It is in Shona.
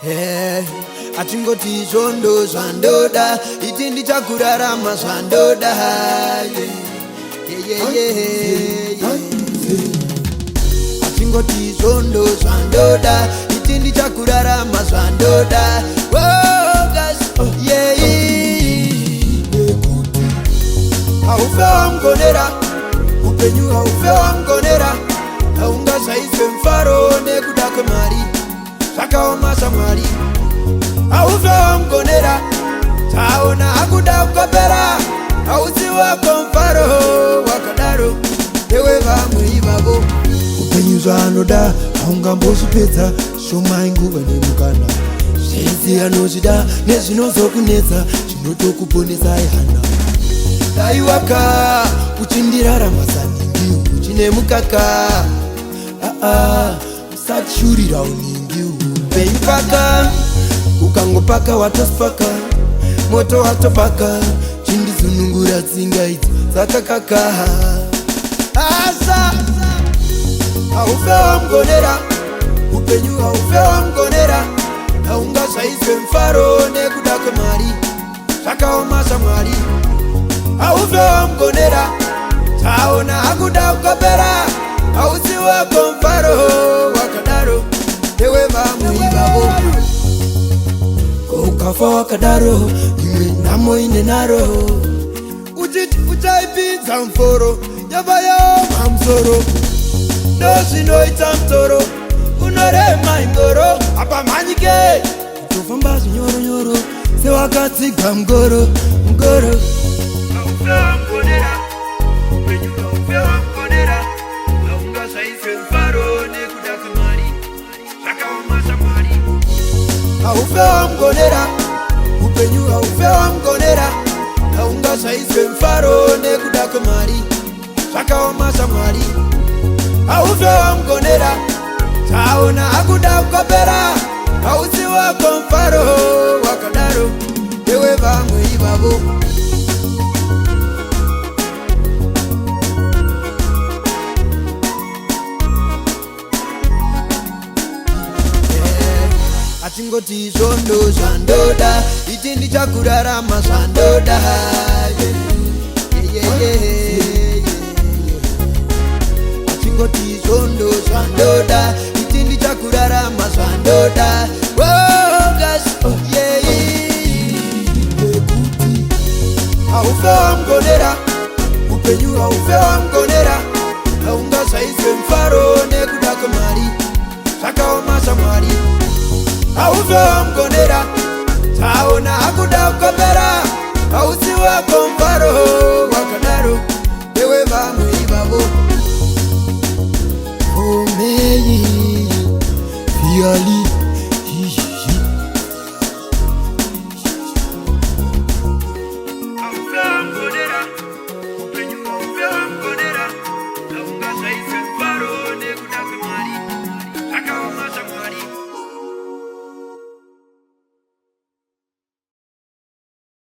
Atingoti zondo zandoda itindi chakurarama zandoda Atingoti zondo zandoda itindi chakurarama zandoda Aufewa mgonera upenyu aufewa mgonera aungasaizwe mfaro nekudake mari zvakaomasa mwari Aufewa mgonera taona akuda kukopera hausi wako mfaro wakadaro ewe vamwe ivavo upenyu zvaanoda haungambozvipedza shomai nguva nemukana zvese anozvida nezvinozokunetsa zvinotokuponesai hana daiwaka uchindirarama saningi uchine mukaka usatishurira uningi upenyu paka ukangopaka watosipaka moto watopaka chindizunungura tsinga idzi dzakakaka asa haufewa mgonera upenyu haufewa mgonera haungasaizwe mfaro nekuda kwemari zvakaomasa mwari Aufewa mgonera taona akuda kukopera hausi wako mfaro wakadaro ewe vamwe ivavo ukafa wakadaro imwe nhamo ine naro uchiti uchaipinza mforo yava yaoma musoro ndozvinoita mutoro unorema ingoro hapamhanyike utofamba zvinyoronyoro sewakatsiga mugoro Aufewa mgonera upenyu haufewa mgonera haungasaizwe mfaro nekuda kwemari zvakaomasa mwari Aufewa mgonera upenyu haufewa mgonera haungasaizwe mfaro nekuda kwemari zvakaomasa mwari Aufewa mgonera taona akuda kukopera hausi wako mfaro wakadaro ewe vamwe ivavo Atingoti zondo zandoda itindi chakurarama zandoda Atingoti zondo zandoda itindi chakurarama zandoda Aufewa mgonera upenyu haufewa mgonera haungasaizwe mfaro nekuda kwemari zvakaomasa mwari Aufewa mgonera taona akuda kukopera hausi wako mfaro wakadaro ewe vamwe ivavo Omei Fiali Aufewa mgonera upenyu haufewa mgonera haungasaizwe mfaro